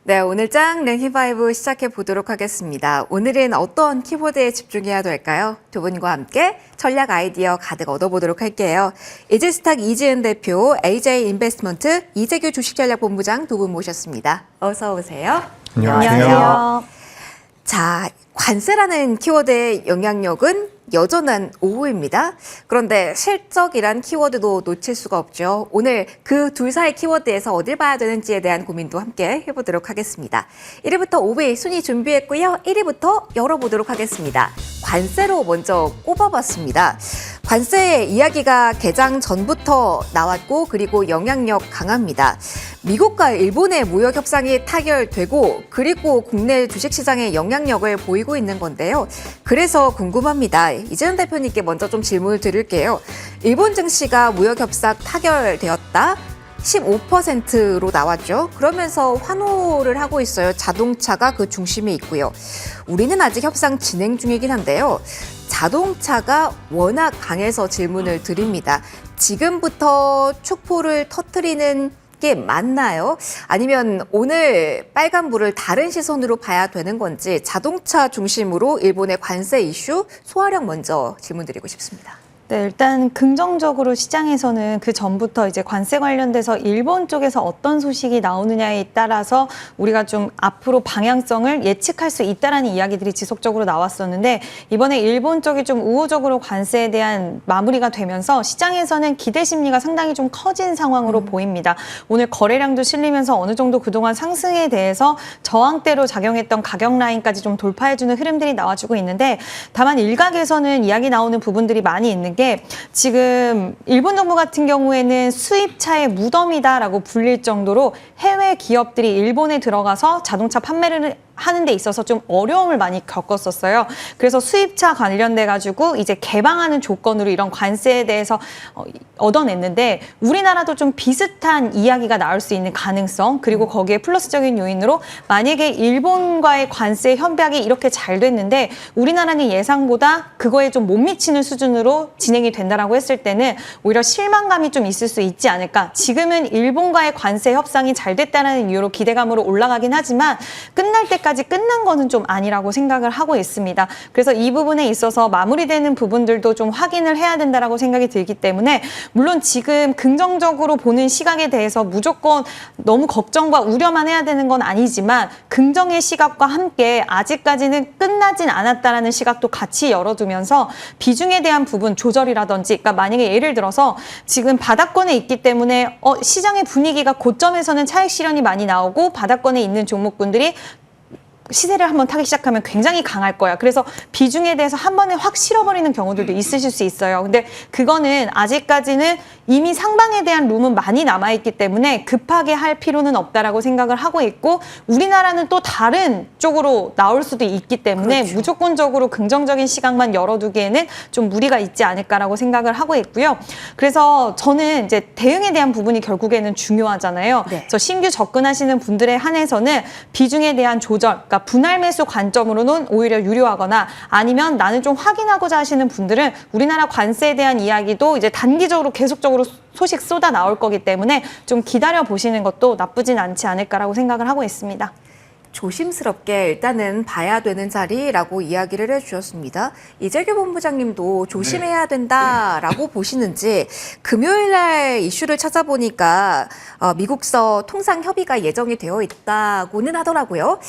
네, 오늘 짱 랭킹5 시작해 보도록 하겠습니다. 오늘은 어떤 키워드에 집중해야 될까요? 두 분과 함께 전략 아이디어 가득 얻어보도록 할게요. 이지스탁 이지은 대표, AJ 인베스트먼트 이재규 주식전략본부장 두 분 모셨습니다. 어서 오세요. 안녕하세요. 자, 관세라는 키워드의 영향력은 여전한 5호입니다. 그런데 실적이란 키워드도 놓칠 수가 없죠. 오늘 그 둘 사이 키워드에서 어딜 봐야 되는지에 대한 고민도 함께 해보도록 하겠습니다. 1위부터 5위 순위 준비했고요. 1위부터 열어보도록 하겠습니다. 관세로 먼저 꼽아봤습니다. 관세 이야기가 개장 전부터 나왔고 그리고 영향력 강합니다. 미국과 일본의 무역 협상이 타결되고 그리고 국내 주식시장에 영향력을 보이고 있는 건데요. 그래서 궁금합니다. 이재은 대표님께 먼저 좀 질문을 드릴게요. 일본 증시가 무역 협상 타결되었다. 15%로 나왔죠. 그러면서 환호를 하고 있어요. 자동차가 그 중심에 있고요. 우리는 아직 협상 진행 중이긴 한데요. 자동차가 워낙 강해서 질문을 드립니다. 지금부터 촉포를 터뜨리는 게 맞나요? 아니면 오늘 빨간불을 다른 시선으로 봐야 되는 건지 자동차 중심으로 일본의 관세 이슈 소화력 먼저 질문드리고 싶습니다. 네, 일단 긍정적으로 시장에서는 그 전부터 이제 관세 관련돼서 일본 쪽에서 어떤 소식이 나오느냐에 따라서 우리가 좀 앞으로 방향성을 예측할 수 있다라는 이야기들이 지속적으로 나왔었는데 이번에 일본 쪽이 좀 우호적으로 관세에 대한 마무리가 되면서 시장에서는 기대 심리가 상당히 좀 커진 상황으로 보입니다. 오늘 거래량도 실리면서 어느 정도 그동안 상승에 대해서 저항대로 작용했던 가격 라인까지 좀 돌파해주는 흐름들이 나와주고 있는데 다만 일각에서는 이야기 나오는 부분들이 많이 있는 게 지금 일본 정부 같은 경우에는 수입차의 무덤이다라고 불릴 정도로 해외 기업들이 일본에 들어가서 자동차 판매를 하는 데 있어서 좀 어려움을 많이 겪었었어요. 그래서 수입차 관련돼 가지고 이제 개방하는 조건으로 이런 관세에 대해서 얻어냈는데 우리나라도 좀 비슷한 이야기가 나올 수 있는 가능성 그리고 거기에 플러스적인 요인으로 만약에 일본과의 관세 협약이 이렇게 잘 됐는데 우리나라는 예상보다 그거에 좀 못 미치는 수준으로 진행이 된다라고 했을 때는 오히려 실망감이 좀 있을 수 있지 않을까. 지금은 일본과의 관세 협상이 잘 됐다는 이유로 기대감으로 올라가긴 하지만 끝날 때까지 끝난 거는 좀 아니라고 생각을 하고 있습니다. 그래서 이 부분에 있어서 마무리되는 부분들도 좀 확인을 해야 된다라고 생각이 들기 때문에 물론 지금 긍정적으로 보는 시각에 대해서 무조건 너무 걱정과 우려만 해야 되는 건 아니지만 긍정의 시각과 함께 아직까지는 끝나진 않았다라는 시각도 같이 열어두면서 비중에 대한 부분 조절이라든지 그러니까 만약에 예를 들어서 지금 바닥권에 있기 때문에 시장의 분위기가 고점에서는 차익 실현이 많이 나오고 바닥권에 있는 종목군들이 시세를 한번 타기 시작하면 굉장히 강할 거야. 그래서 비중에 대해서 한 번에 확 실어버리는 경우들도 있으실 수 있어요. 근데 그거는 아직까지는 이미 상방에 대한 룸은 많이 남아있기 때문에 급하게 할 필요는 없다라고 생각을 하고 있고 우리나라는 또 다른 쪽으로 나올 수도 있기 때문에 그렇죠. 무조건적으로 긍정적인 시각만 열어두기에는 좀 무리가 있지 않을까라고 생각을 하고 있고요. 그래서 저는 이제 대응에 대한 부분이 결국에는 중요하잖아요. 네. 그래서 신규 접근하시는 분들에 한해서는 비중에 대한 조절, 그러니까 분할 매수 관점으로는 오히려 유리하거나 아니면 나는 좀 확인하고자 하시는 분들은 우리나라 관세에 대한 이야기도 이제 단기적으로 계속적으로 소식 쏟아 나올 거기 때문에 좀 기다려 보시는 것도 나쁘진 않지 않을까라고 생각을 하고 있습니다. 조심스럽게 일단은 봐야 되는 자리라고 이야기를 해주셨습니다. 이재규 본부장님도 조심해야 된다라고 보시는지 금요일 날 이슈를 찾아보니까 미국서 통상 협의가 예정이 되어 있다고는 하더라고요.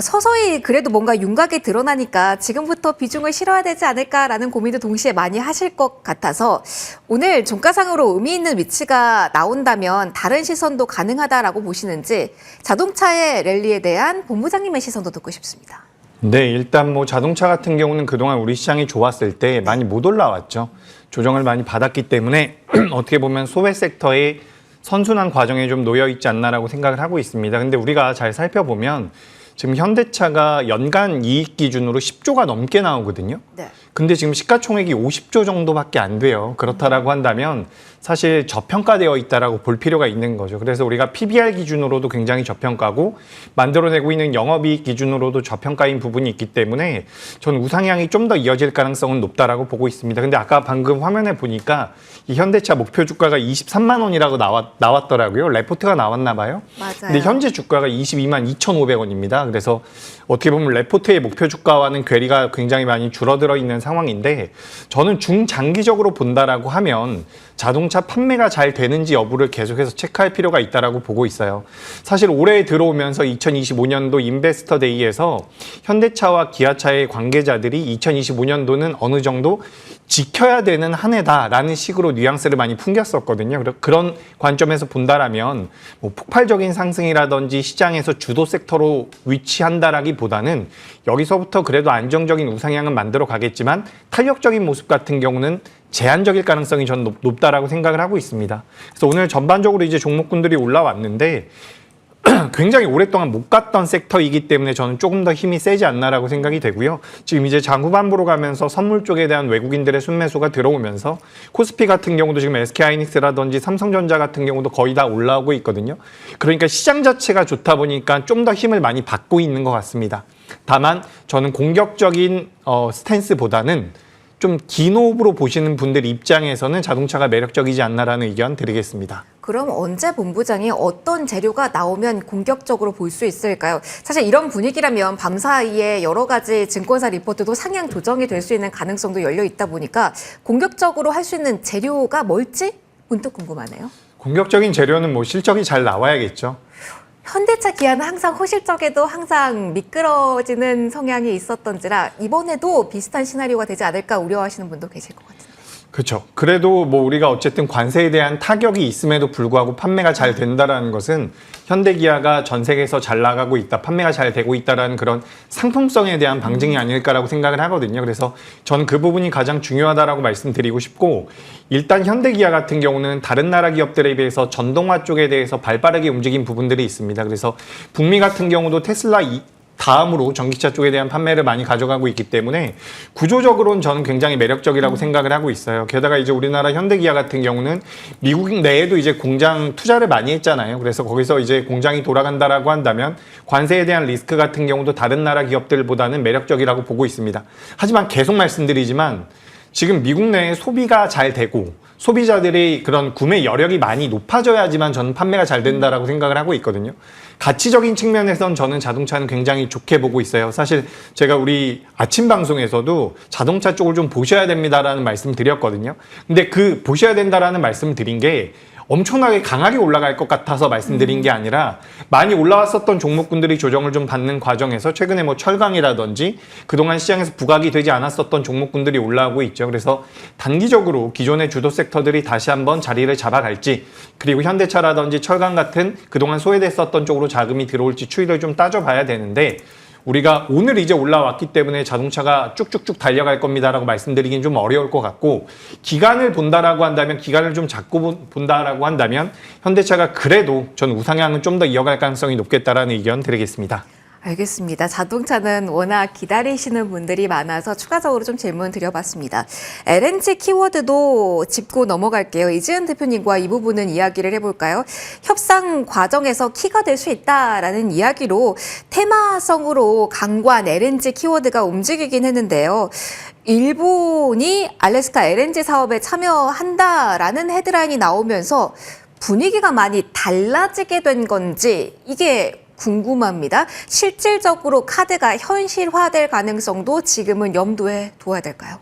서서히 그래도 뭔가 윤곽이 드러나니까 지금부터 비중을 실어야 되지 않을까라는 고민도 동시에 많이 하실 것 같아서 오늘 종가상으로 의미 있는 위치가 나온다면 다른 시선도 가능하다라고 보시는지 자동차의 랠리에 대한 본부장님의 시선도 듣고 싶습니다. 네, 일단 뭐 자동차 같은 경우는 그동안 우리 시장이 좋았을 때 많이 못 올라왔죠. 조정을 많이 받았기 때문에 어떻게 보면 소외 섹터의 선순환 과정에 좀 놓여 있지 않나라고 생각을 하고 있습니다. 근데 우리가 잘 살펴보면 지금 현대차가 연간 이익 기준으로 10조가 넘게 나오거든요. 네. 근데 지금 시가총액이 50조 정도밖에 안 돼요. 그렇다라고 한다면 사실 저평가되어 있다라고 볼 필요가 있는 거죠. 그래서 우리가 PBR 기준으로도 굉장히 저평가고 만들어내고 있는 영업이익 기준으로도 저평가인 부분이 있기 때문에 저는 우상향이 좀 더 이어질 가능성은 높다라고 보고 있습니다. 근데 아까 방금 화면에 보니까 이 현대차 목표 주가가 23만 원이라고 나왔더라고요. 레포트가 나왔나 봐요. 맞아요. 근데 현재 주가가 22만 2,500원입니다. 그래서 어떻게 보면 레포트의 목표 주가와는 괴리가 굉장히 많이 줄어들어 있는 상황인데 저는 중장기적으로 본다라고 하면 자동차 판매가 잘 되는지 여부를 계속해서 체크할 필요가 있다라고 보고 있어요. 사실 올해 들어오면서 2025년도 인베스터 데이에서 현대차와 기아차의 관계자들이 2025년도는 어느 정도 지켜야 되는 한 해다라는 식으로 뉘앙스를 많이 풍겼었거든요. 그런 관점에서 본다라면 뭐 폭발적인 상승이라든지 시장에서 주도 섹터로 위치한다라기보다는 여기서부터 그래도 안정적인 우상향은 만들어 가겠지만 탄력적인 모습 같은 경우는 제한적일 가능성이 전 높다라고 생각을 하고 있습니다. 그래서 오늘 전반적으로 이제 종목군들이 올라왔는데 굉장히 오랫동안 못 갔던 섹터이기 때문에 저는 조금 더 힘이 세지 않나라고 생각이 되고요. 지금 이제 장후반부로 가면서 선물 쪽에 대한 외국인들의 순매수가 들어오면서 코스피 같은 경우도 지금 SK하이닉스라든지 삼성전자 같은 경우도 거의 다 올라오고 있거든요. 그러니까 시장 자체가 좋다 보니까 좀 더 힘을 많이 받고 있는 것 같습니다. 다만 저는 공격적인 스탠스보다는 좀 긴 호흡으로 보시는 분들 입장에서는 자동차가 매력적이지 않나라는 의견 드리겠습니다. 그럼 언제 본부장이 어떤 재료가 나오면 공격적으로 볼 수 있을까요? 사실 이런 분위기라면 밤사이에 여러 가지 증권사 리포트도 상향 조정이 될 수 있는 가능성도 열려 있다 보니까 공격적으로 할 수 있는 재료가 뭘지 문득 궁금하네요. 공격적인 재료는 뭐 실적이 잘 나와야겠죠. 현대차, 기아는 항상 호실적에도 항상 미끄러지는 성향이 있었던지라 이번에도 비슷한 시나리오가 되지 않을까 우려하시는 분도 계실 것 같은데. 그렇죠. 그래도 뭐 우리가 어쨌든 관세에 대한 타격이 있음에도 불구하고 판매가 잘 된다라는 것은 현대기아가 전 세계에서 잘 나가고 있다, 판매가 잘 되고 있다라는 그런 상품성에 대한 방증이 아닐까라고 생각을 하거든요. 그래서 저는 그 부분이 가장 중요하다라고 말씀드리고 싶고, 일단 현대기아 같은 경우는 다른 나라 기업들에 비해서 전동화 쪽에 대해서 발빠르게 움직인 부분들이 있습니다. 그래서 북미 같은 경우도 테슬라 다음으로 전기차 쪽에 대한 판매를 많이 가져가고 있기 때문에 구조적으로는 저는 굉장히 매력적이라고 생각을 하고 있어요. 게다가 이제 우리나라 현대기아 같은 경우는 미국 내에도 이제 공장 투자를 많이 했잖아요. 그래서 거기서 이제 공장이 돌아간다라고 한다면 관세에 대한 리스크 같은 경우도 다른 나라 기업들보다는 매력적이라고 보고 있습니다. 하지만 계속 말씀드리지만 지금 미국 내에 소비가 잘 되고 소비자들의 그런 구매 여력이 많이 높아져야지만 저는 판매가 잘 된다라고 생각을 하고 있거든요. 가치적인 측면에선 저는 자동차는 굉장히 좋게 보고 있어요. 사실 제가 우리 아침 방송에서도 자동차 쪽을 좀 보셔야 됩니다라는 말씀 드렸거든요. 근데 그 보셔야 된다라는 말씀 드린 게 엄청나게 강하게 올라갈 것 같아서 말씀드린 게 아니라 많이 올라왔었던 종목군들이 조정을 좀 받는 과정에서 최근에 뭐 철강이라든지 그동안 시장에서 부각이 되지 않았었던 종목군들이 올라오고 있죠. 그래서 단기적으로 기존의 주도 섹터들이 다시 한번 자리를 잡아갈지, 그리고 현대차라든지 철강 같은 그동안 소외됐었던 쪽으로 자금이 들어올지 추이를 좀 따져봐야 되는데, 우리가 오늘 이제 올라왔기 때문에 자동차가 쭉쭉쭉 달려갈 겁니다라고 말씀드리긴 좀 어려울 것 같고, 기간을 본다라고 한다면, 기간을 좀 잡고 본다라고 한다면 현대차가 그래도 전 우상향은 좀 더 이어갈 가능성이 높겠다라는 의견 드리겠습니다. 알겠습니다. 자동차는 워낙 기다리시는 분들이 많아서 추가적으로 좀 질문 드려봤습니다. LNG 키워드도 짚고 넘어갈게요. 이지은 대표님과 이 부분은 이야기를 해볼까요? 협상 과정에서 키가 될 수 있다라는 이야기로 테마성으로 강관 LNG 키워드가 움직이긴 했는데요. 일본이 알래스카 LNG 사업에 참여한다라는 헤드라인이 나오면서 분위기가 많이 달라지게 된 건지 이게 궁금합니다. 실질적으로 카드가 현실화될 가능성도 지금은 염두에 둬야 될까요?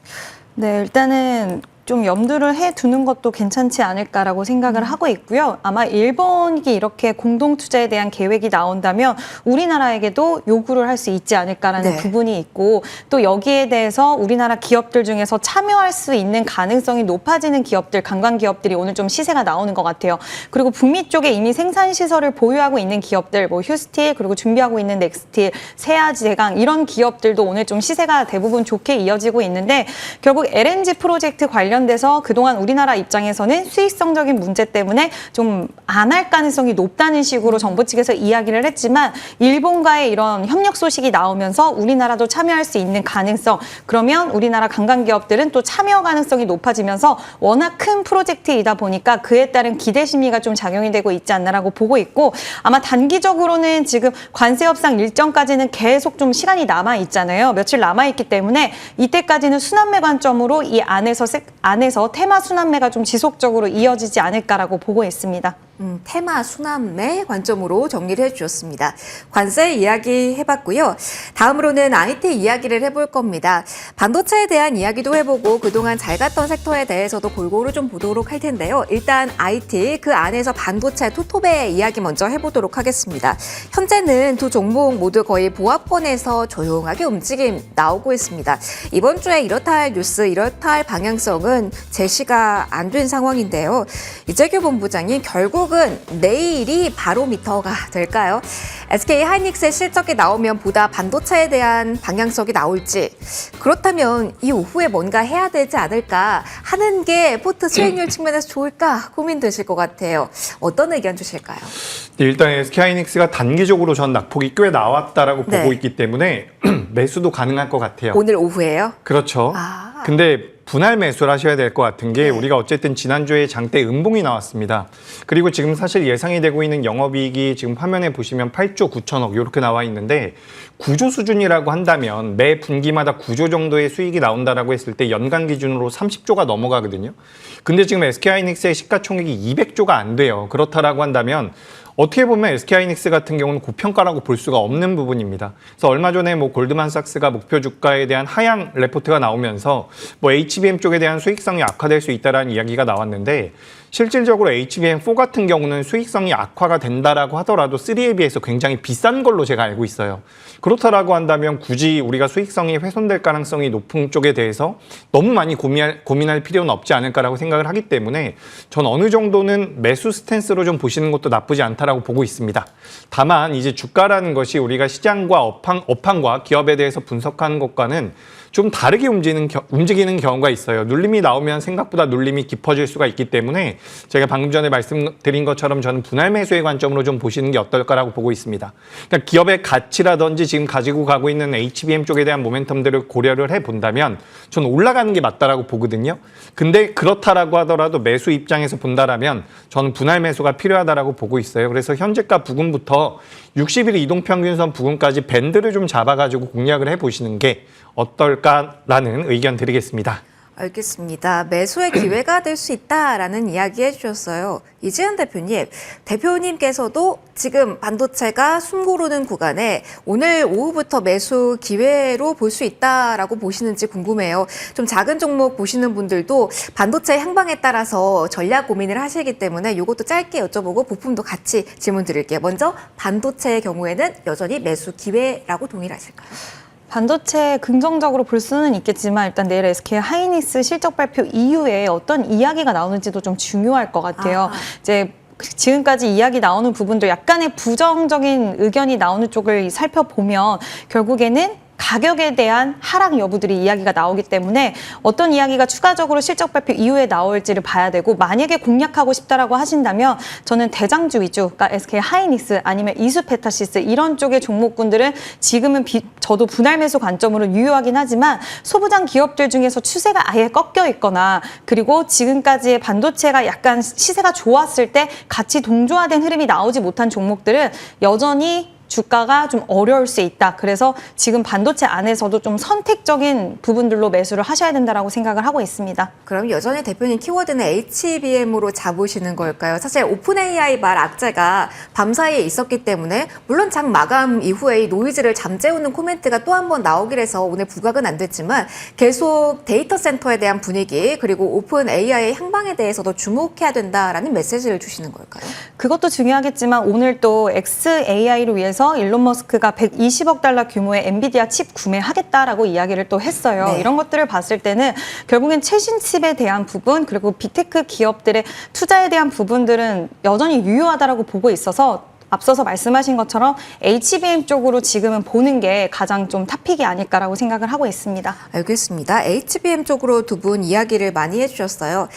네, 일단은 좀 염두를 해두는 것도 괜찮지 않을까라고 생각을 하고 있고요. 아마 일본이 이렇게 공동투자에 대한 계획이 나온다면 우리나라에게도 요구를 할 수 있지 않을까라는 네. 부분이 있고, 또 여기에 대해서 우리나라 기업들 중에서 참여할 수 있는 가능성이 높아지는 기업들, 관광 기업들이 오늘 좀 시세가 나오는 것 같아요. 그리고 북미 쪽에 이미 생산시설을 보유하고 있는 기업들, 뭐 휴스틸, 그리고 준비하고 있는 넥스틸, 세아제강 이런 기업들도 오늘 좀 시세가 대부분 좋게 이어지고 있는데, 결국 LNG 프로젝트 관련 관련돼서 그동안 우리나라 입장에서는 수익성적인 문제 때문에 좀 안 할 가능성이 높다는 식으로 정부 측에서 이야기를 했지만 일본과의 이런 협력 소식이 나오면서 우리나라도 참여할 수 있는 가능성, 그러면 우리나라 관광기업들은 또 참여 가능성이 높아지면서 워낙 큰 프로젝트이다 보니까 그에 따른 기대 심리가 좀 작용이 되고 있지 않나라고 보고 있고, 아마 단기적으로는 지금 관세 협상 일정까지는 계속 좀 시간이 남아 있잖아요. 며칠 남아 있기 때문에 이때까지는 순환매 관점으로 이 안에서 테마 순환매가 좀 지속적으로 이어지지 않을까라고 보고 있습니다. 테마 순환매 관점으로 정리를 해주셨습니다. 관세 이야기 해봤고요. 다음으로는 IT 이야기를 해볼 겁니다. 반도체에 대한 이야기도 해보고 그동안 잘 갔던 섹터에 대해서도 골고루 좀 보도록 할 텐데요. 일단 IT, 그 안에서 반도체, 토톱의 이야기 먼저 해보도록 하겠습니다. 현재는 두 종목 모두 거의 보합권에서 조용하게 움직임 나오고 있습니다. 이번 주에 이렇다 할 뉴스, 이렇다 할 방향성은 제시가 안 된 상황인데요. 이재규 본부장이 결국은 내일이 바로미터가 될까요? SK 하이닉스의 실적이 나오면 보다 반도체에 대한 방향성이 나올지, 그렇다면 이 오후에 뭔가 해야 되지 않을까 하는 게 포트 수익률 측면에서 좋을까 고민되실 것 같아요. 어떤 의견 주실까요? 일단 SK 하이닉스가 단기적으로 전 낙폭이 꽤 나왔다라고 네. 보고 있기 때문에 매수도 가능할 것 같아요. 오늘 오후에요? 그렇죠. 근데 분할 매수를 하셔야 될 것 같은 게, 우리가 어쨌든 지난주에 장대 음봉이 나왔습니다. 그리고 지금 사실 예상이 되고 있는 영업이익이 지금 화면에 보시면 8조 9천억 이렇게 나와 있는데, 9조 수준이라고 한다면 매 분기마다 9조 정도의 수익이 나온다라고 했을 때 연간 기준으로 30조가 넘어가거든요. 근데 지금 SK하이닉스의 시가총액이 200조가 안 돼요. 그렇다라고 한다면 어떻게 보면 SK하이닉스 같은 경우는 고평가라고 볼 수가 없는 부분입니다. 그래서 얼마 전에 골드만삭스가 목표 주가에 대한 하향 레포트가 나오면서 HBM 쪽에 대한 수익성이 악화될 수 있다라는 이야기가 나왔는데, 실질적으로 HBM4 같은 경우는 수익성이 악화가 된다라고 하더라도 3에 비해서 굉장히 비싼 걸로 제가 알고 있어요. 그렇다라고 한다면 굳이 우리가 수익성이 훼손될 가능성이 높은 쪽에 대해서 너무 많이 고민할 필요는 없지 않을까라고 생각을 하기 때문에 전 어느 정도는 매수 스탠스로 좀 보시는 것도 나쁘지 않다라고 보고 있습니다. 다만 이제 주가라는 것이 우리가 시장과 업황과 기업에 대해서 분석하는 것과는 좀 다르게 움직이는 경우가 있어요. 눌림이 나오면 생각보다 눌림이 깊어질 수가 있기 때문에 제가 방금 전에 말씀드린 것처럼 저는 분할 매수의 관점으로 좀 보시는 게 어떨까라고 보고 있습니다. 그러니까 기업의 가치라든지 지금 가지고 가고 있는 HBM 쪽에 대한 모멘텀들을 고려를 해본다면 저는 올라가는 게 맞다라고 보거든요. 근데 그렇다라고 하더라도 매수 입장에서 본다라면 저는 분할 매수가 필요하다라고 보고 있어요. 그래서 현재가 부근부터 60일 이동평균선 부근까지 밴드를 좀 잡아가지고 공략을 해보시는 게 어떨까라는 의견 드리겠습니다. 알겠습니다. 매수의 기회가 될 수 있다라는 이야기 해주셨어요. 이재현 대표님, 대표님께서도 지금 반도체가 숨고르는 구간에 오늘 오후부터 매수 기회로 볼 수 있다라고 보시는지 궁금해요. 좀 작은 종목 보시는 분들도 반도체 향방에 따라서 전략 고민을 하시기 때문에 이것도 짧게 여쭤보고 부품도 같이 질문 드릴게요. 먼저 반도체의 경우에는 여전히 매수 기회라고 동일하실까요? 반도체 긍정적으로 볼 수는 있겠지만 일단 내일 SK 하이닉스 실적 발표 이후에 어떤 이야기가 나오는지도 좀 중요할 것 같아요. 이제 지금까지 이야기 나오는 부분도 약간의 부정적인 의견이 나오는 쪽을 살펴보면 결국에는 가격에 대한 하락 여부들이 이야기가 나오기 때문에 어떤 이야기가 추가적으로 실적 발표 이후에 나올지를 봐야 되고, 만약에 공략하고 싶다라고 하신다면 저는 대장주 위주, 그러니까 SK 하이닉스 아니면 이수페타시스 이런 쪽의 종목군들은 지금은 저도 분할 매수 관점으로 유효하긴 하지만 소부장 기업들 중에서 추세가 아예 꺾여 있거나 그리고 지금까지의 반도체가 약간 시세가 좋았을 때 같이 동조화된 흐름이 나오지 못한 종목들은 여전히 주가가 좀 어려울 수 있다. 그래서 지금 반도체 안에서도 좀 선택적인 부분들로 매수를 하셔야 된다라고 생각을 하고 있습니다. 그럼 여전히 대표님 키워드는 HBM으로 잡으시는 걸까요? 사실 오픈 AI 말 악재가 밤사이에 있었기 때문에 물론 장 마감 이후에 이 노이즈를 잠재우는 코멘트가 또 한 번 나오긴 해서 오늘 부각은 안 됐지만 계속 데이터 센터에 대한 분위기 그리고 오픈 AI의 향방에 대해서도 주목해야 된다라는 메시지를 주시는 걸까요? 그것도 중요하겠지만 오늘 또 XAI를 위해서 일론 머스크가 120억 달러 규모의 엔비디아 칩 구매하겠다라고 이야기를 또 했어요. 네. 이런 것들을 봤을 때는 결국엔 최신 칩에 대한 부분 그리고 빅테크 기업들의 투자에 대한 부분들은 여전히 유효하다라고 보고 있어서 앞서서 말씀하신 것처럼 HBM 쪽으로 지금은 보는 게 가장 좀 탑픽이 아닐까라고 생각을 하고 있습니다. 알겠습니다. HBM 쪽으로 두 분 이야기를 많이 해주셨어요.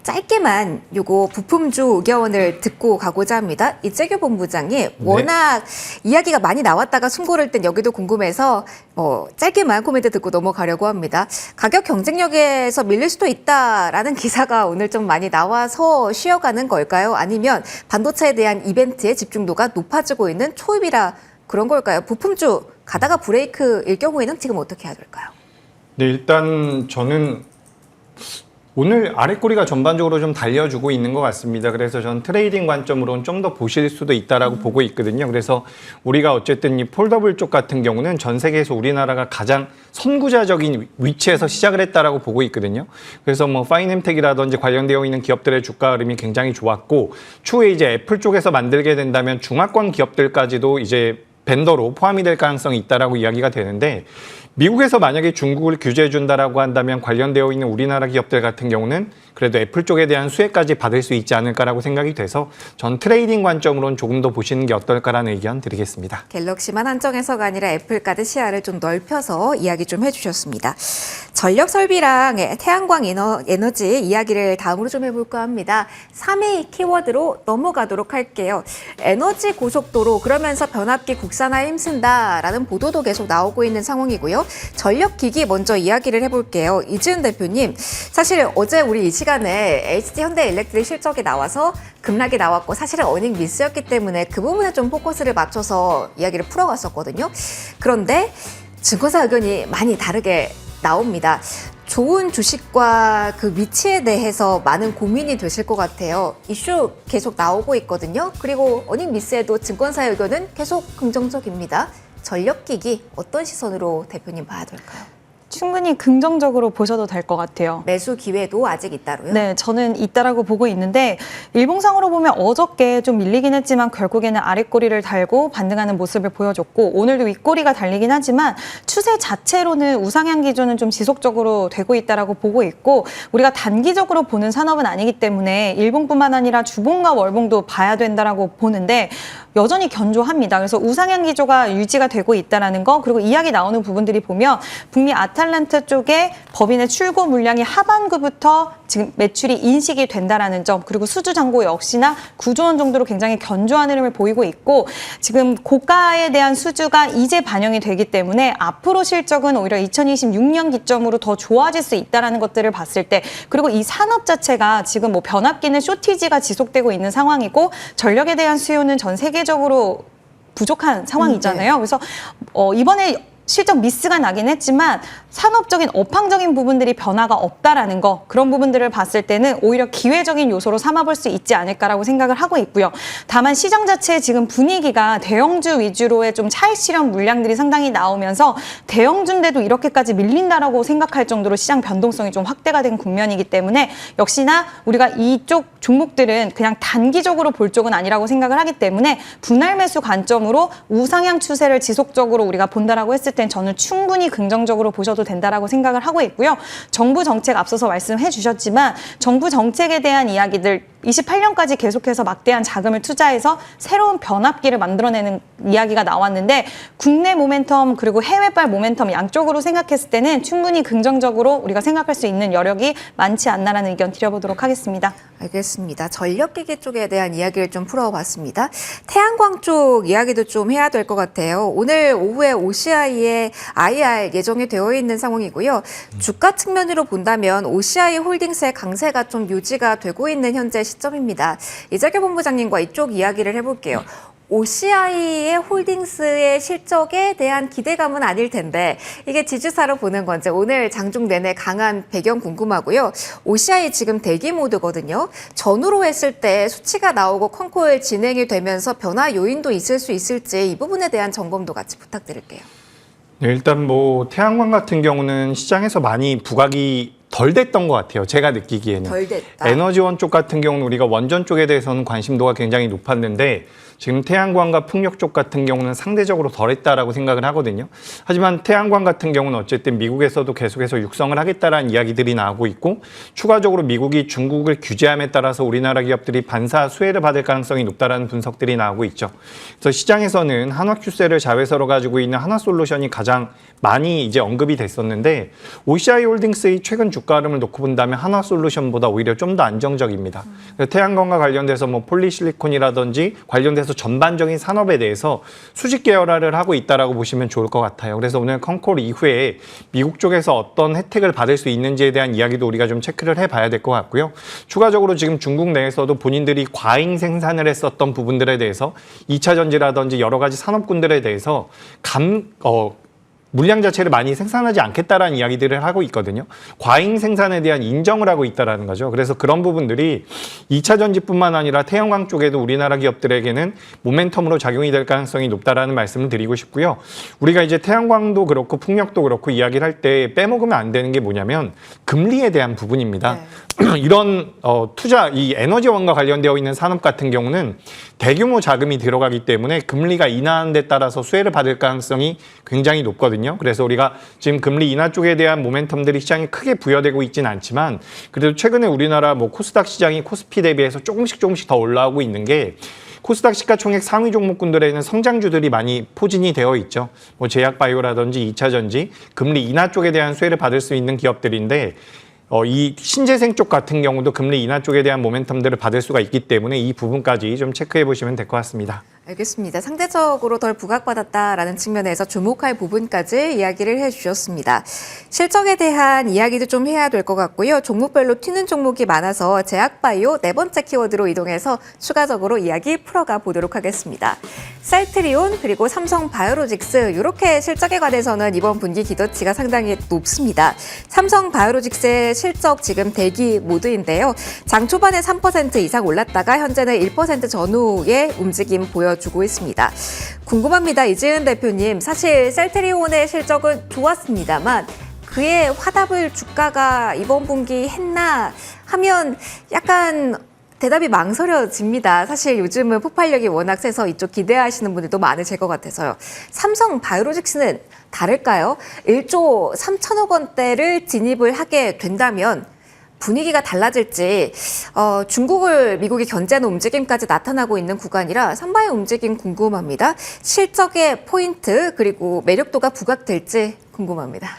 짧게만 요거 부품주 의견을 듣고 가고자 합니다. 이재규 본부장이 워낙 이야기가 많이 나왔다가 숨고를 땐 여기도 궁금해서 짧게만 코멘트 듣고 넘어가려고 합니다. 가격 경쟁력에서 밀릴 수도 있다라는 기사가 오늘 좀 많이 나와서 쉬어가는 걸까요? 아니면 반도체에 대한 이벤트의 집중도가 높아지고 있는 초입이라 그런 걸까요? 부품주 가다가 브레이크일 경우에는 지금 어떻게 해야 될까요? 네, 일단 저는 오늘 아랫꼬리가 전반적으로 좀 달려주고 있는 것 같습니다. 그래서 전 트레이딩 관점으로는 좀 더 보실 수도 있다라고 보고 있거든요. 그래서 우리가 어쨌든 이 폴더블 쪽 같은 경우는 전 세계에서 우리나라가 가장 선구자적인 위치에서 시작을 했다라고 보고 있거든요. 그래서 뭐 파이넴텍이라든지 관련되어 있는 기업들의 주가 흐름이 굉장히 좋았고, 추후에 이제 애플 쪽에서 만들게 된다면 중화권 기업들까지도 이제 벤더로 포함이 될 가능성이 있다라고 이야기가 되는데, 미국에서 만약에 중국을 규제해 준다라고 한다면 관련되어 있는 우리나라 기업들 같은 경우는 그래도 애플 쪽에 대한 수혜까지 받을 수 있지 않을까라고 생각이 돼서 전 트레이딩 관점으로는 조금 더 보시는 게 어떨까라는 의견 드리겠습니다. 갤럭시만 한정해서가 아니라 애플까지 시야를 좀 넓혀서 이야기 좀 해주셨습니다. 전력 설비랑 태양광 에너지 이야기를 다음으로 좀 해볼까 합니다. 3위 키워드로 넘어가도록 할게요. 에너지 고속도로 그러면서 변압기 국산화에 힘쓴다라는 보도도 계속 나오고 있는 상황이고요. 전력기기 먼저 이야기를 해볼게요. 이지은 대표님, 사실 어제 우리 이 시간에 HT 현대일렉트릭 실적이 나와서 급락이 나왔고 사실은 어닝 미스였기 때문에 그 부분에 좀 포커스를 맞춰서 이야기를 풀어갔었거든요. 그런데 증권사 의견이 많이 다르게 나옵니다. 좋은 주식과 그 위치에 대해서 많은 고민이 되실 것 같아요. 이슈 계속 나오고 있거든요. 그리고 어닝 미스에도 증권사의 의견은 계속 긍정적입니다. 전력기기 어떤 시선으로 대표님 봐야 될까요? 충분히 긍정적으로 보셔도 될 것 같아요. 매수 기회도 아직 있다로요? 네, 저는 있다라고 보고 있는데, 일봉상으로 보면 어저께 좀 밀리긴 했지만 결국에는 아랫꼬리를 달고 반등하는 모습을 보여줬고, 오늘도 윗꼬리가 달리긴 하지만 추세 자체로는 우상향 기조는 좀 지속적으로 되고 있다라고 보고 있고, 우리가 단기적으로 보는 산업은 아니기 때문에 일봉뿐만 아니라 주봉과 월봉도 봐야 된다라고 보는데 여전히 견조합니다. 그래서 우상향 기조가 유지가 되고 있다라는 거, 그리고 이야기 나오는 부분들이 보면 북미 아틀란타 쪽에 법인의 출고 물량이 하반기부터 지금 매출이 인식이 된다라는 점, 그리고 수주 잔고 역시나 9조 원 정도로 굉장히 견조한 흐름을 보이고 있고, 지금 고가에 대한 수주가 이제 반영이 되기 때문에 앞으로 실적은 오히려 2026년 기점으로 더 좋아질 수 있다라는 것들을 봤을 때, 그리고 이 산업 자체가 지금 뭐 변압기는 쇼티지가 지속되고 있는 상황이고 전력에 대한 수요는 전 세계적으로 부족한 상황이잖아요. 그래서 이번에 실적 미스가 나긴 했지만 산업적인 업황적인 부분들이 변화가 없다라는 거, 그런 부분들을 봤을 때는 오히려 기회적인 요소로 삼아볼 수 있지 않을까라고 생각을 하고 있고요. 다만 시장 자체의 지금 분위기가 대형주 위주로의 좀 차익 실현 물량들이 상당히 나오면서 대형주인데도 이렇게까지 밀린다라고 생각할 정도로 시장 변동성이 좀 확대가 된 국면이기 때문에 역시나 우리가 이쪽 종목들은 그냥 단기적으로 볼 쪽은 아니라고 생각을 하기 때문에 분할 매수 관점으로 우상향 추세를 지속적으로 우리가 본다라고 했을 땐 저는 충분히 긍정적으로 보셔도 된다라고 생각을 하고 있고요. 정부 정책 앞서서 말씀해 주셨지만 정부 정책에 대한 이야기들 28년까지 계속해서 막대한 자금을 투자해서 새로운 변압기를 만들어내는 이야기가 나왔는데, 국내 모멘텀 그리고 해외발 모멘텀 양쪽으로 생각했을 때는 충분히 긍정적으로 우리가 생각할 수 있는 여력이 많지 않나라는 의견 드려보도록 하겠습니다. 알겠습니다. 전력기기 쪽에 대한 이야기를 좀 풀어봤습니다. 태양광 쪽 이야기도 좀 해야 될 것 같아요. 오늘 오후에 OCI의 IR 예정이 되어 있는 상황이고요. 주가 측면으로 본다면 OCI 홀딩스의 강세가 좀 유지가 되고 있는 현재 시점입니다. 이재규 본부장님과 이쪽 이야기를 해볼게요. OCI의 홀딩스의 실적에 대한 기대감은 아닐 텐데 이게 지주사로 보는 건지 오늘 장중 내내 강한 배경 궁금하고요. OCI 지금 대기 모드거든요. 전후로 했을 때 수치가 나오고 컨콜 진행이 되면서 변화 요인도 있을 수 있을지 이 부분에 대한 점검도 같이 부탁드릴게요. 네, 일단 뭐 태양광 같은 경우는 시장에서 많이 부각이 덜 됐던 것 같아요. 제가 느끼기에는. 덜 됐다. 에너지원 쪽 같은 경우는 우리가 원전 쪽에 대해서는 관심도가 굉장히 높았는데 지금 태양광과 풍력 쪽 같은 경우는 상대적으로 덜했다라고 생각을 하거든요. 하지만 태양광 같은 경우는 어쨌든 미국에서도 계속해서 육성을 하겠다라는 이야기들이 나오고 있고 추가적으로 미국이 중국을 규제함에 따라서 우리나라 기업들이 반사 수혜를 받을 가능성이 높다라는 분석들이 나오고 있죠. 그래서 시장에서는 한화큐세를 자회사로 가지고 있는 한화솔루션이 가장 많이 이제 언급이 됐었는데 OCI 홀딩스의 최근 주가 흐름을 놓고 본다면 한화솔루션보다 오히려 좀 더 안정적입니다. 태양광과 관련돼서 뭐 폴리실리콘이라든지 관련돼서 전반적인 산업에 대해서 수직 계열화를 하고 있다라고 보시면 좋을 것 같아요. 그래서 오늘 컨콜 이후에 미국 쪽에서 어떤 혜택을 받을 수 있는지에 대한 이야기도 우리가 좀 체크를 해봐야 될 것 같고요. 추가적으로 지금 중국 내에서도 본인들이 과잉 생산을 했었던 부분들에 대해서 2차 전지라든지 여러 가지 산업군들에 대해서 물량 자체를 많이 생산하지 않겠다라는 이야기들을 하고 있거든요. 과잉 생산에 대한 인정을 하고 있다라는 거죠. 그래서 그런 부분들이 2차 전지뿐만 아니라 태양광 쪽에도 우리나라 기업들에게는 모멘텀으로 작용이 될 가능성이 높다라는 말씀을 드리고 싶고요. 우리가 이제 태양광도 그렇고 풍력도 그렇고 이야기를 할 때 빼먹으면 안 되는 게 뭐냐면 금리에 대한 부분입니다. 네. 이런 투자, 이 에너지원과 관련되어 있는 산업 같은 경우는 대규모 자금이 들어가기 때문에 금리가 인하하는 데 따라서 수혜를 받을 가능성이 굉장히 높거든요. 그래서 우리가 지금 금리 인하 쪽에 대한 모멘텀들이 시장에 크게 부여되고 있지는 않지만 그래도 최근에 우리나라 뭐 코스닥 시장이 코스피 대비해서 조금씩 더 올라오고 있는 게 코스닥 시가총액 상위 종목군들에는 성장주들이 많이 포진이 되어 있죠. 뭐 제약바이오라든지 2차 전지, 금리 인하 쪽에 대한 수혜를 받을 수 있는 기업들인데 이 신재생 쪽 같은 경우도 금리 인하 쪽에 대한 모멘텀들을 받을 수가 있기 때문에 이 부분까지 좀 체크해 보시면 될 것 같습니다. 알겠습니다. 상대적으로 덜 부각받았다라는 측면에서 주목할 부분까지 이야기를 해주셨습니다. 실적에 대한 이야기도 좀 해야 될 것 같고요. 종목별로 튀는 종목이 많아서 제약바이오 네 번째 키워드로 이동해서 추가적으로 이야기 풀어가 보도록 하겠습니다. 셀트리온 그리고 삼성바이오로직스 이렇게 실적에 관해서는 이번 분기 기대치가 상당히 높습니다. 삼성바이오로직스의 실적 지금 대기 모드인데요. 장 초반에 3% 이상 올랐다가 현재는 1% 전후의 움직임 보여주고 있습니다. 궁금합니다. 이지은 대표님. 사실 셀트리온의 실적은 좋았습니다만 그의 화답을 주가가 이번 분기 했나 하면 약간 대답이 망설여집니다. 사실 요즘은 폭발력이 워낙 세서 이쪽 기대하시는 분들도 많으실 것 같아서요. 삼성바이오로직스는 다를까요? 1조 3천억 원대를 진입을 하게 된다면 분위기가 달라질지 중국을 미국이 견제하는 움직임까지 나타나고 있는 구간이라 삼바의 움직임 궁금합니다. 실적의 포인트 그리고 매력도가 부각될지 궁금합니다.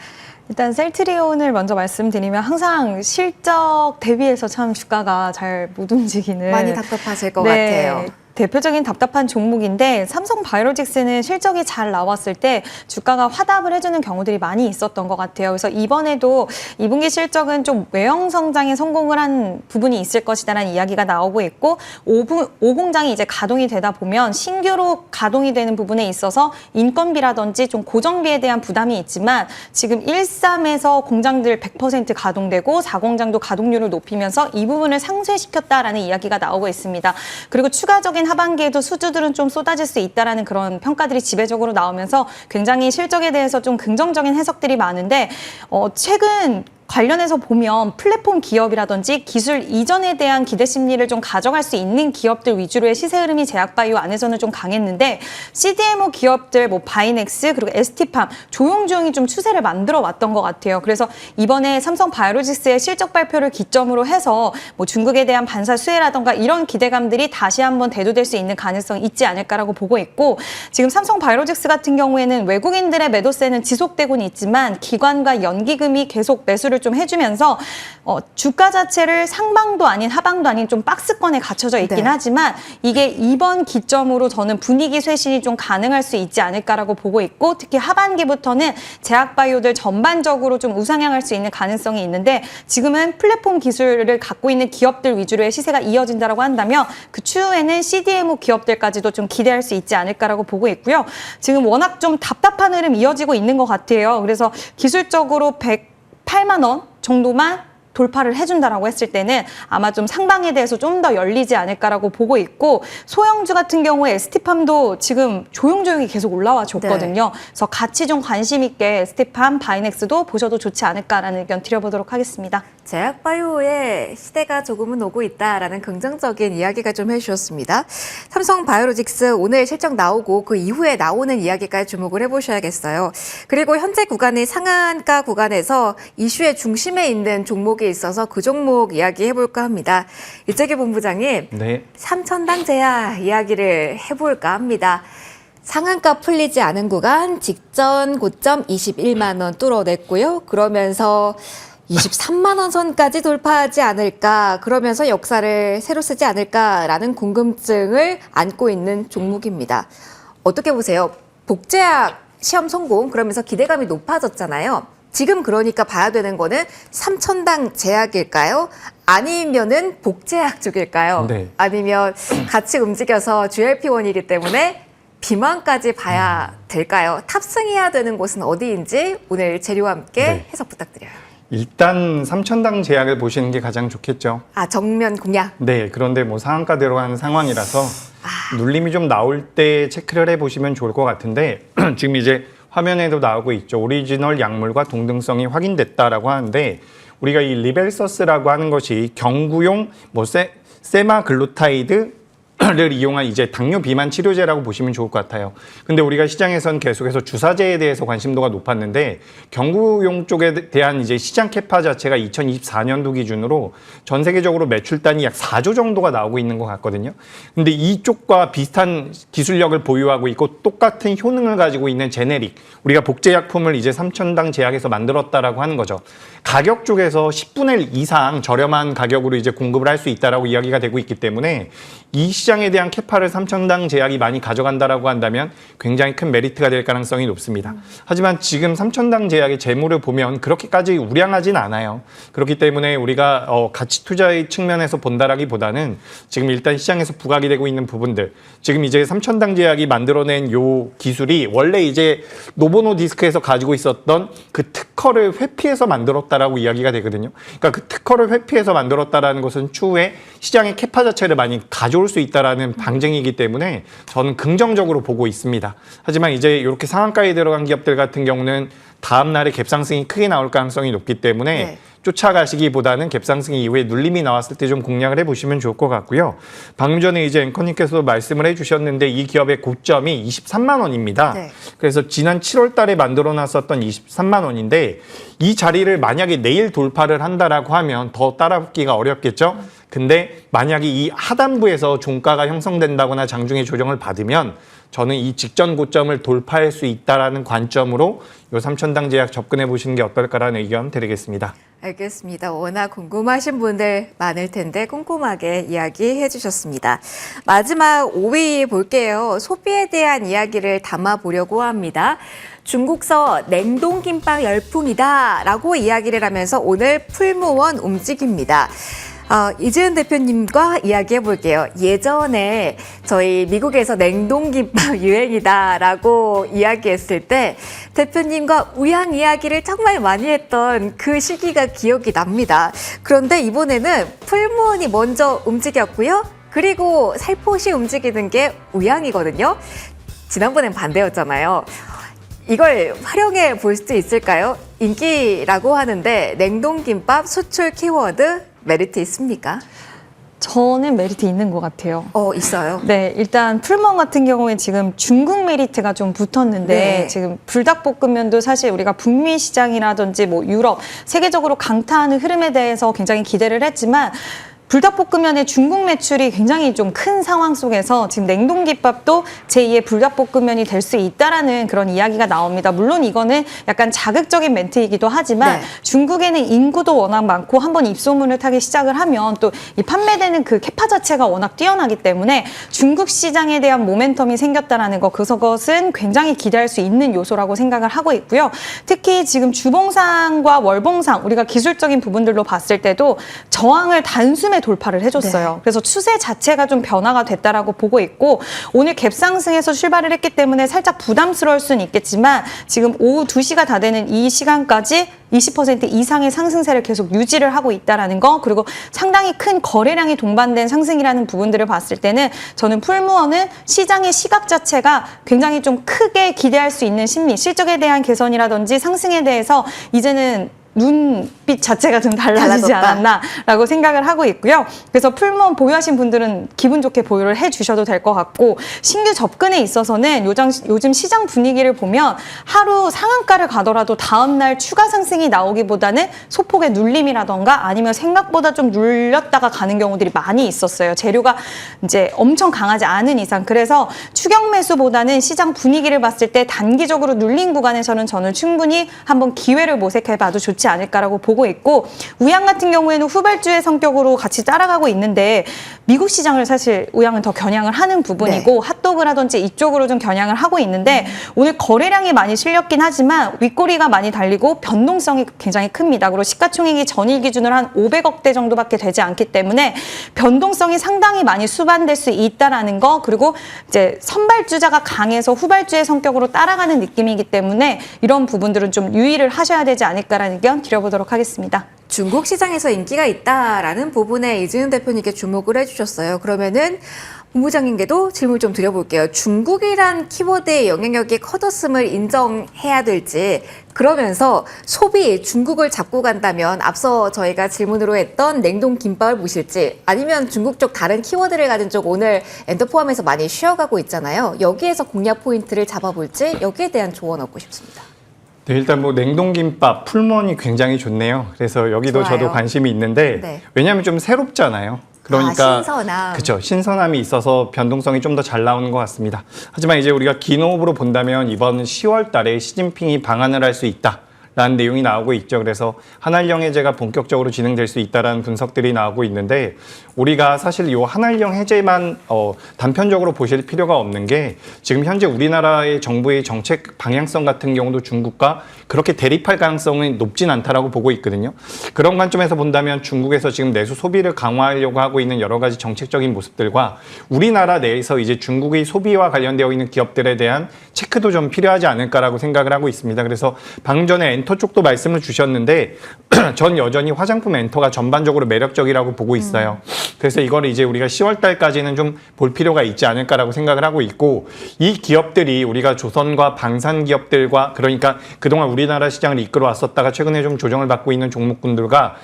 일단 셀트리온을 먼저 말씀드리면 항상 실적 대비해서 참 주가가 잘 못 움직이는 많이 답답하실 것 같아요. 대표적인 답답한 종목인데 삼성바이오로직스는 실적이 잘 나왔을 때 주가가 화답을 해주는 경우들이 많이 있었던 것 같아요. 그래서 이번에도 2분기 실적은 좀 외형 성장에 성공을 한 부분이 있을 것이다라는 이야기가 나오고 있고 5공장이 이제 가동이 되다 보면 신규로 가동이 되는 부분에 있어서 인건비라든지 좀 고정비에 대한 부담이 있지만 지금 1.3에서 공장들 100% 가동되고 4공장도 가동률을 높이면서 이 부분을 상쇄시켰다라는 이야기가 나오고 있습니다. 그리고 추가적인 하반기에도 수주들은 좀 쏟아질 수 있다라는 그런 평가들이 지배적으로 나오면서 굉장히 실적에 대해서 좀 긍정적인 해석들이 많은데 최근 관련해서 보면 플랫폼 기업이라든지 기술 이전에 대한 기대 심리를 좀 가져갈 수 있는 기업들 위주로의 시세 흐름이 제약바이오 안에서는 좀 강했는데 CDMO 기업들 뭐 바이넥스 그리고 ST팜 조용조용히 좀 추세를 만들어 왔던 것 같아요. 그래서 이번에 삼성바이오로직스의 실적 발표를 기점으로 해서 뭐 중국에 대한 반사 수혜라던가 이런 기대감들이 다시 한번 대두될 수 있는 가능성이 있지 않을까라고 보고 있고 지금 삼성바이오로직스 같은 경우에는 외국인들의 매도세는 지속되고는 있지만 기관과 연기금이 계속 매수를 좀 해주면서 주가 자체를 상방도 아닌 하방도 아닌 좀 박스권에 갖춰져 있긴 하지만 이게 이번 기점으로 저는 분위기 쇄신이 좀 가능할 수 있지 않을까라고 보고 있고 특히 하반기부터는 제약바이오들 전반적으로 좀 우상향할 수 있는 가능성이 있는데 지금은 플랫폼 기술을 갖고 있는 기업들 위주로의 시세가 이어진다라고 한다면 그 추후에는 CDMO 기업들까지도 좀 기대할 수 있지 않을까라고 보고 있고요. 지금 워낙 좀 답답한 흐름 이어지고 있는 것 같아요. 그래서 기술적으로 108만 원 정도만 돌파를 해준다라고 했을 때는 아마 좀 상방에 대해서 좀 더 열리지 않을까라고 보고 있고, 소형주 같은 경우에 ST팜도 지금 조용조용히 계속 올라와 줬거든요. 그래서 같이 좀 관심 있게 ST팜, 바이넥스도 보셔도 좋지 않을까라는 의견 드려보도록 하겠습니다. 제약바이오의 시대가 조금은 오고 있다라는 긍정적인 이야기가 좀 해주셨습니다. 삼성바이오로직스 오늘 실적 나오고 그 이후에 나오는 이야기까지 주목을 해보셔야겠어요. 그리고 현재 구간의 상한가 구간에서 이슈의 중심에 있는 종목이 있어서 그 종목 이야기해볼까 합니다. 이재규 본부장님, 네. 삼천당 제약 이야기를 해볼까 합니다. 상한가 풀리지 않은 구간 직전 고점 21만 원 뚫어냈고요. 그러면서 23만 원 선까지 돌파하지 않을까, 그러면서 역사를 새로 쓰지 않을까라는 궁금증을 안고 있는 종목입니다. 어떻게 보세요? 복제약 시험 성공, 그러면서 기대감이 높아졌잖아요. 지금 그러니까 봐야 되는 거는 삼천당 제약일까요? 아니면은 복제약 쪽일까요? 네. 아니면 같이 움직여서 GLP-1이기 때문에 비만까지 봐야 될까요? 탑승해야 되는 곳은 어디인지 오늘 재료와 함께 네. 해석 부탁드려요. 일단 삼천당 제약을 보시는 게 가장 좋겠죠. 아, 정면 공략. 네, 그런데 뭐 상한가 들어가는 상황이라서 눌림이 좀 나올 때 체크를 해보시면 좋을 것 같은데 지금 이제 화면에도 나오고 있죠. 오리지널 약물과 동등성이 확인됐다라고 하는데 우리가 이 리벨서스라고 하는 것이 경구용 뭐 세마글루타이드 를 이용한 이제 당뇨 비만 치료제라고 보시면 좋을 것 같아요. 근데 우리가 시장에선 계속해서 주사제에 대해서 관심도가 높았는데 경구용 쪽에 대한 이제 시장 캐파 자체가 2024년도 기준으로 전 세계적으로 매출 단위 약 4조 정도가 나오고 있는 것 같거든요. 근데 이쪽과 비슷한 기술력을 보유하고 있고 똑같은 효능을 가지고 있는 제네릭, 우리가 복제약품을 이제 삼천당 제약에서 만들었다라고 하는 거죠. 가격 쪽에서 10분의 1 이상 저렴한 가격으로 이제 공급을 할 수 있다라고 이야기가 되고 있기 때문에 이 시장에 대한 캐파를 삼천당 제약이 많이 가져간다라고 한다면 굉장히 큰 메리트가 될 가능성이 높습니다. 하지만 지금 삼천당 제약의 재물을 보면 그렇게까지 우량하진 않아요. 그렇기 때문에 우리가 가치 투자의 측면에서 본다라기보다는 지금 일단 시장에서 부각이 되고 있는 부분들, 지금 이제 삼천당 제약이 만들어낸 요 기술이 원래 이제 노보노디스크에서 가지고 있었던 그 특허를 회피해서 만들었다라고 이야기가 되거든요. 그러니까 그 특허를 회피해서 만들었다라는 것은 추후에 시장의 캐파 자체를 많이 가져올 수 있다라는 방증이기 때문에 저는 긍정적으로 보고 있습니다. 하지만 이제 이렇게 상한가에 들어간 기업들 같은 경우는 다음 날에 갭상승이 크게 나올 가능성이 높기 때문에 네. 쫓아가시기보다는 갭상승 이후에 눌림이 나왔을 때 좀 공략을 해보시면 좋을 것 같고요. 방금 전에 이제 앵커님께서도 말씀을 해주셨는데 이 기업의 고점이 23만 원입니다. 네. 그래서 지난 7월 달에 만들어놨었던 23만 원인데 이 자리를 만약에 내일 돌파를 한다라고 하면 더 따라붙기가 어렵겠죠. 근데 만약에 이 하단부에서 종가가 형성된다거나 장중에 조정을 받으면 저는 이 직전 고점을 돌파할 수 있다라는 관점으로 요 삼천당 제약 접근해 보시는 게 어떨까라는 의견 드리겠습니다. 알겠습니다. 워낙 궁금하신 분들 많을 텐데 꼼꼼하게 이야기해 주셨습니다. 마지막 5위 볼게요. 소비에 대한 이야기를 담아보려고 합니다. 중국서 냉동김밥 열풍이다 라고 이야기를 하면서 오늘 풀무원 움직입니다. 이재은 대표님과 이야기해 볼게요. 예전에 저희 미국에서 냉동김밥 유행이다라고 이야기했을 때 대표님과 우양 이야기를 정말 많이 했던 그 시기가 기억이 납니다. 그런데 이번에는 풀무원이 먼저 움직였고요. 그리고 살포시 움직이는 게 우양이거든요. 지난번엔 반대였잖아요. 이걸 활용해 볼 수 있을까요? 인기라고 하는데 냉동김밥 수출 키워드 메리트 있습니까? 저는 메리트 있는 것 같아요. 있어요. 네, 일단 풀무원 같은 경우에 지금 중국 메리트가 좀 붙었는데 네. 지금 불닭볶음면도 사실 우리가 북미 시장이라든지 뭐 유럽 세계적으로 강타하는 흐름에 대해서 굉장히 기대를 했지만 불닭볶음면의 중국 매출이 굉장히 좀 큰 상황 속에서 지금 냉동김밥도 제2의 불닭볶음면이 될 수 있다라는 그런 이야기가 나옵니다. 물론 이거는 약간 자극적인 멘트이기도 하지만 네. 중국에는 인구도 워낙 많고 한번 입소문을 타기 시작을 하면 또 이 판매되는 그 캐파 자체가 워낙 뛰어나기 때문에 중국 시장에 대한 모멘텀이 생겼다라는 것, 그것은 굉장히 기대할 수 있는 요소라고 생각을 하고 있고요. 특히 지금 주봉상과 월봉상 우리가 기술적인 부분들로 봤을 때도 저항을 단숨에 돌파를 해줬어요. 네. 그래서 추세 자체가 좀 변화가 됐다라고 보고 있고 오늘 갭 상승에서 출발을 했기 때문에 살짝 부담스러울 수는 있겠지만 지금 오후 2시가 다 되는 이 시간까지 20% 이상의 상승세를 계속 유지를 하고 있다라는 거, 그리고 상당히 큰 거래량이 동반된 상승이라는 부분들을 봤을 때는 저는 풀무원은 시장의 시각 자체가 굉장히 좀 크게 기대할 수 있는 심리, 실적에 대한 개선이라든지 상승에 대해서 이제는 눈빛 자체가 좀 달라지지 달라졌다. 않았나라고 생각을 하고 있고요. 그래서 풀무원 보유하신 분들은 기분 좋게 보유를 해주셔도 될 것 같고, 신규 접근에 있어서는 요즘 시장 분위기를 보면 하루 상한가를 가더라도 다음날 추가 상승이 나오기보다는 소폭의 눌림이라던가 아니면 생각보다 좀 눌렸다가 가는 경우들이 많이 있었어요. 재료가 이제 엄청 강하지 않은 이상. 그래서 추격 매수보다는 시장 분위기를 봤을 때 단기적으로 눌린 구간에서는 저는 충분히 한번 기회를 모색해봐도 좋지 않을까라고 보고 있고, 우양 같은 경우에는 후발주의 성격으로 같이 따라가고 있는데 미국 시장을 사실 우양은 더 겨냥을 하는 부분이고 핫도그라든지 이쪽으로 좀 겨냥을 하고 있는데 오늘 거래량이 많이 실렸긴 하지만 윗꼬리가 많이 달리고 변동성이 굉장히 큽니다. 그리고 시가총액이 전일 기준으로 한 500억대 정도밖에 되지 않기 때문에 변동성이 상당히 많이 수반될 수 있다라는 거, 그리고 이제 선발주자가 강해서 후발주의 성격으로 따라가는 느낌이기 때문에 이런 부분들은 좀 유의를 하셔야 되지 않을까라는 의견 드려보도록 하겠습니다. 중국 시장에서 인기가 있다라는 부분에 이재은 대표님께 주목을 해주셨어요. 그러면은 본부장님께도 질문 좀 드려볼게요. 중국이란 키워드의 영향력이 커졌음을 인정해야 될지, 그러면서 소비 중국을 잡고 간다면 앞서 저희가 질문으로 했던 냉동 김밥을 보실지, 아니면 중국 쪽 다른 키워드를 가진 쪽 오늘 엔터 포함해서 많이 쉬어가고 있잖아요. 여기에서 공략 포인트를 잡아볼지, 여기에 대한 조언 얻고 싶습니다. 네, 일단 뭐 냉동김밥, 풀무원이 굉장히 좋네요. 그래서 여기도 좋아요. 저도 관심이 있는데 네. 왜냐하면 좀 새롭잖아요. 그러니까 신선함. 그렇죠. 신선함이 있어서 변동성이 좀 더 잘 나오는 것 같습니다. 하지만 이제 우리가 기노업으로 본다면 이번 10월 달에 시진핑이 방한을 할 수 있다. 라는 내용이 나오고 있죠. 그래서 한알령 해제가 본격적으로 진행될 수 있다라는 분석들이 나오고 있는데, 우리가 사실 이 한알령 해제만 단편적으로 보실 필요가 없는 게, 지금 현재 우리나라의 정부의 정책 방향성 같은 경우도 중국과 그렇게 대립할 가능성은 높진 않다라고 보고 있거든요. 그런 관점에서 본다면 중국에서 지금 내수 소비를 강화하려고 하고 있는 여러 가지 정책적인 모습들과 우리나라 내에서 이제 중국의 소비와 관련되어 있는 기업들에 대한 체크도 좀 필요하지 않을까라고 생각을 하고 있습니다. 그래서 방금 전에 엔터 쪽도 말씀을 주셨는데 전 여전히 화장품 엔터가 전반적으로 매력적이라고 보고 있어요. 그래서 이거를 이제 우리가 10월 달까지는 좀 볼 필요가 있지 않을까라고 생각을 하고 있고, 이 기업들이 우리가 조선과 방산 기업들과, 그러니까 그동안 우리나라 시장을 이끌어 왔었다가 최근에 좀 조정을 받고 있는 종목군들과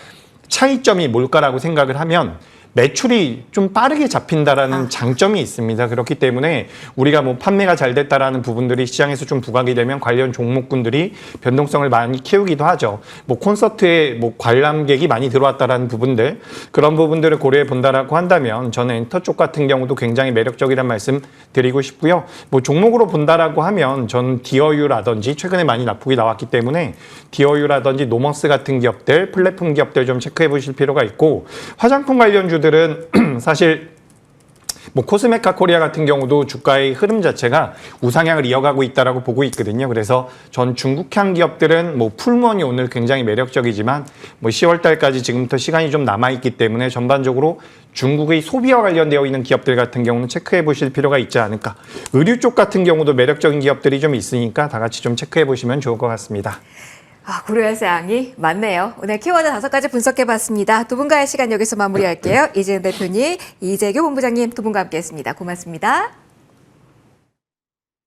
차이점이 뭘까라고 생각을 하면 매출이 좀 빠르게 잡힌다라는 장점이 있습니다. 그렇기 때문에 우리가 뭐 판매가 잘 됐다라는 부분들이 시장에서 좀 부각이 되면 관련 종목군들이 변동성을 많이 키우기도 하죠. 뭐 콘서트에 뭐 관람객이 많이 들어왔다라는 부분들, 그런 부분들을 고려해 본다라고 한다면 저는 엔터 쪽 같은 경우도 굉장히 매력적이란 말씀 드리고 싶고요. 뭐 종목으로 본다라고 하면 전 디어유라든지 최근에 많이 낙폭이 나왔기 때문에 디어유라든지 노머스 같은 기업들, 플랫폼 기업들 좀 체크해 보실 필요가 있고, 화장품 관련주 들은 사실 뭐 코스메카 코리아 같은 경우도 주가의 흐름 자체가 우상향을 이어가고 있다라고 보고 있거든요. 그래서 전 중국향 기업들은 뭐 풀무원이 오늘 굉장히 매력적이지만 뭐 10월 달까지 지금부터 시간이 좀 남아 있기 때문에 전반적으로 중국의 소비와 관련되어 있는 기업들 같은 경우는 체크해 보실 필요가 있지 않을까. 의류 쪽 같은 경우도 매력적인 기업들이 좀 있으니까 다 같이 좀 체크해 보시면 좋을 것 같습니다. 고려할 사항이 많네요. 오늘 키워드 5가지 분석해봤습니다. 두 분과의 시간 여기서 마무리할게요. 이재은 대표님, 이재규 본부장님 두 분과 함께했습니다. 고맙습니다.